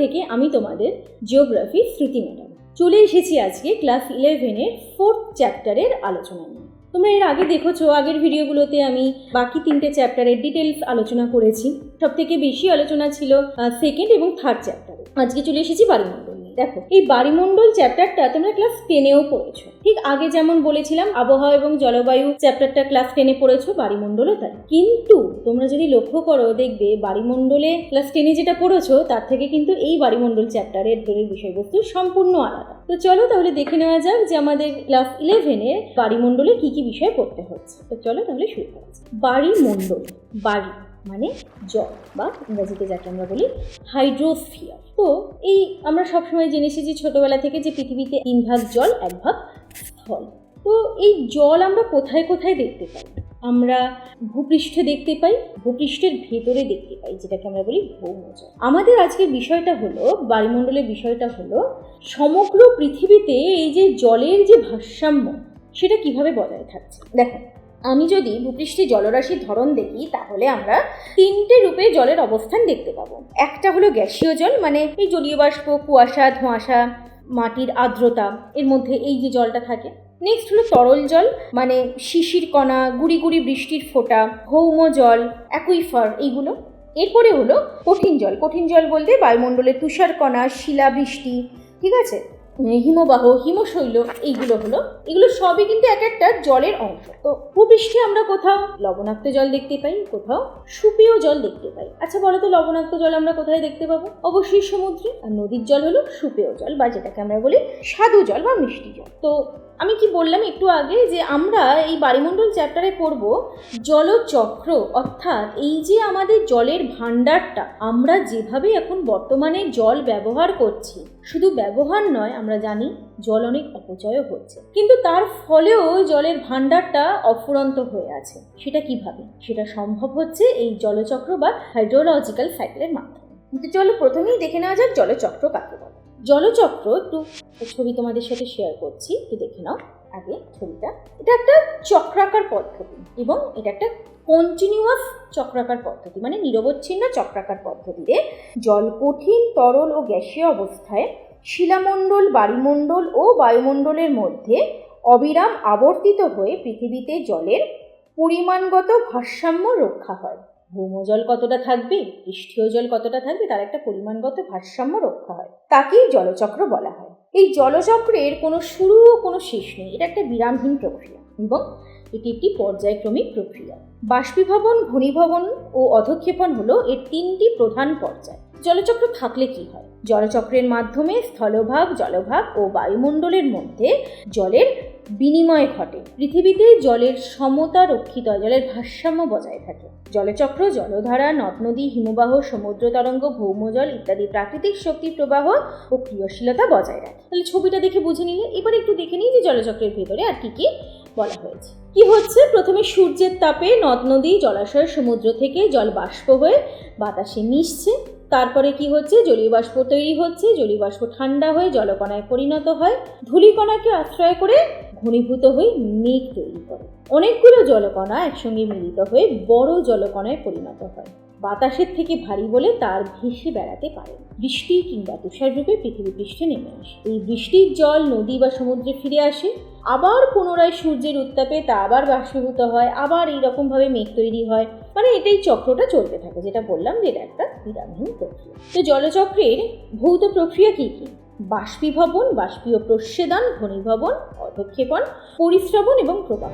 থেকে আমি তোমাদের জিওগ্রাফি শ্রুতি ম্যাডাম চলে এসেছি আজকে ক্লাস 11-এর 4th চ্যাপ্টারের আলোচনা নিয়ে। তোমরা এর আগে দেখেছো, আগের ভিডিওগুলোতে আমি বাকি 3টে চ্যাপ্টারের ডিটেলস আলোচনা করেছি। সব থেকে বেশি আলোচনা ছিল 2nd এবং 3rd চ্যাপ্টারে। আজকে চলে এসেছি বায়ুমণ্ডল নিয়ে। দেখো, এই বায়ুমণ্ডল চ্যাপ্টারটা তোমরা ক্লাস 10এও পড়েছো। ঠিক আগে যেমন বলেছিলাম আবহাওয়া এবং জলবায়ু চ্যাপ্টারটা ক্লাস 10এ পড়েছো, বায়ুমণ্ডলও তাই। কিন্তু তোমরা যদি লক্ষ্য করো দেখবে বায়ুমণ্ডলে ক্লাস 10এ যেটা পড়েছো তার থেকে কিন্তু এই বায়ুমণ্ডল চ্যাপ্টারের বিষয়বস্তু সম্পূর্ণ আলাদা। তো চলো তাহলে দেখে নেওয়া যাক যে আমাদের ক্লাস 11-এর বায়ুমণ্ডলে কি কি বিষয় পড়তে হচ্ছে। তো চলো তাহলে শুরু করা যাক। বায়ুমণ্ডল, বায়ু মানে জল বা ইংরেজিতে যাকে আমরা বলি হাইড্রোস্ফিয়ার। তো এই আমরা সবসময় জেনে এসেছি ছোটবেলা থেকে যে পৃথিবীতে 3 ভাগ জল 1 ভাগ স্থল। তো এই জল আমরা কোথায় কোথায় দেখতে পাই? আমরা ভূপৃষ্ঠে দেখতে পাই, ভূপৃষ্ঠের ভেতরে দেখতে পাই, যেটাকে আমরা বলি ভৌমজল। আমাদের আজকের বিষয়টা হলো, বায়ুমণ্ডলের বিষয়টা হলো সমগ্র পৃথিবীতে এই যে জলের যে ভারসাম্য সেটা কিভাবে বজায় থাকছে। দেখো, আমি যদি ভূপৃষ্ঠে জলরাশির ধরন দেখি তাহলে আমরা 3টে রূপে জলের অবস্থান দেখতে পাবো। একটা হলো গ্যাসীয় জল, মানে এই জলীয় বাষ্প, কুয়াশা, ধোঁয়াশা, মাটির আর্দ্রতা, এর মধ্যে এই যে জলটা থাকে। নেক্সট হলো তরল জল, মানে শিশির কণা, গুড়ি গুড়ি বৃষ্টির ফোঁটা, ভৌম জল, অ্যাকুইফার, এইগুলো। এরপরে হলো কঠিন জল। কঠিন জল বলতে বায়ুমণ্ডলের তুষার কণা, শিলাবৃষ্টি, ঠিক আছে, হিমবাহ, হিমশৈল, এগুলো সবই কিন্তু এক একটা জলের অংশ। তো ভূপৃষ্ঠে আমরা কোথাও লবণাক্ত জল দেখতে পাই, কোথাও সুপেয় জল দেখতে পাই। আচ্ছা বলো তো, লবণাক্ত জল আমরা কোথায় দেখতে পাবো? অবশ্যই সমুদ্রে। আর নদীর জল হলো সুপেয় জল, বা যেটাকে আমরা বলি স্বাদু জল বা মিষ্টি জল। তো আমি কি বললাম একটু আগে যে আমরা এই বায়ুমণ্ডল চ্যাপ্টারে পড়ব জলচক্র, অর্থাৎ এই যে আমাদের জলের ভাণ্ডারটা, আমরা যেভাবে এখন বর্তমানে জল ব্যবহার করছি, শুধু ব্যবহার নয়, আমরা জানি জল অনেক অপচয়ও হচ্ছে, কিন্তু তার ফলেও জলের ভাণ্ডারটা অফুরন্ত হয়ে আছে। সেটা কিভাবে? সেটা সম্ভব হচ্ছে এই জলচক্র বা হাইড্রোলজিক্যাল সাইকেলের মাধ্যমে। কিন্তু চলো প্রথমেই দেখে নেওয়া যাক জলচক্র কাকে বলে। জলচক্র একটু ছবি তোমাদের সাথে শেয়ার করছি, একটু দেখে নাও আগে ছবিটা। এটা একটা চক্রাকার পদ্ধতি এবং এটা একটা কন্টিনিউয়াস চক্রাকার পদ্ধতি, মানে নিরবচ্ছিন্ন চক্রাকার পদ্ধতিতে জল কঠিন, তরল ও গ্যাসীয় অবস্থায় শিলামণ্ডল, বায়ুমণ্ডল ও বায়ুমণ্ডলের মধ্যে অবিরাম আবর্তিত হয়ে পৃথিবীতে জলের পরিমাণগত ভারসাম্য রক্ষা হয়। ভৌমজল কতটা থাকবে, পৃষ্ঠীয় জল কতটা থাকবে, তার একটা পরিমাণগত ভারসাম্য রক্ষা হয়, তাকেই জলচক্র বলা হয়। এই জলচক্রের কোনো শুরু ও কোনো শেষ নেই, এটা একটা বিরামহীন প্রক্রিয়া এবং এটি একটি পর্যায়ক্রমিক প্রক্রিয়া। বাষ্পীভবন, ঘনীভবন ও অধঃক্ষেপণ হলো এর 3টি প্রধান পর্যায়। জলচক্র থাকলে কি হয়? জলচক্রের মাধ্যমে স্থলভাগ, জলভাগ ও বায়ুমণ্ডলের মধ্যে জলের বিনিময় ঘটে। পৃথিবীতে জলের সমতা রক্ষিত হয়, জলের ভারসাম্য বজায় থাকে। জলচক্র জলধারা, নদ নদী, হিমবাহ, সমুদ্র তরঙ্গ, ভৌমজল ইত্যাদি প্রাকৃতিক শক্তি প্রবাহ ও ক্রিয়াশীলতা বজায় রাখে। তাহলে ছবিটা দেখে বুঝে নিলে, এবার একটু দেখে নিই যে জলচক্রের ভেতরে আর কি বলা হয়েছে। কি হচ্ছে? প্রথমে সূর্যের তাপে নদ নদী, জলাশয়, সমুদ্র থেকে জল বাষ্প হয়ে বাতাসে মিশছে। তারপরে কি হচ্ছে? জলীয় বাষ্প তৈরি হচ্ছে। জলীয় বাষ্প ঠান্ডা হয়ে জলকণায় পরিণত হয়। ধূলিকণাকে আশ্রয় করে ঘনীভূত হয়ে মেঘ তৈরি করে। অনেকগুলো জলকণা একসঙ্গে মিলিত হয়ে বড় জলকণায় পরিণত হয়। বাতাসের থেকে ভারী বলে তার ভেসে বেড়াতে পারে। বৃষ্টি কিংবা তুষার রূপে পৃথিবী পৃষ্ঠে নেমে আসে। এই বৃষ্টির জল নদী বা সমুদ্রে ফিরে আসে, আবার পুনরায় সূর্যের উত্তাপে তা আবার বাষ্পীভূত হয়, আবার এইরকমভাবে মেঘ তৈরি হয়। মানে এটাই চক্রটা চলতে থাকে, যেটা বললাম যে এটা একটা বিরামহীন প্রক্রিয়া। তো জলচক্রের ভৌত প্রক্রিয়া কি কি? বাষ্পীভবন, বাষ্পীয় প্রস্বেদন, ঘনীভবন, অধঃক্ষেপণ, পরিস্রবণ এবং প্রবাহ।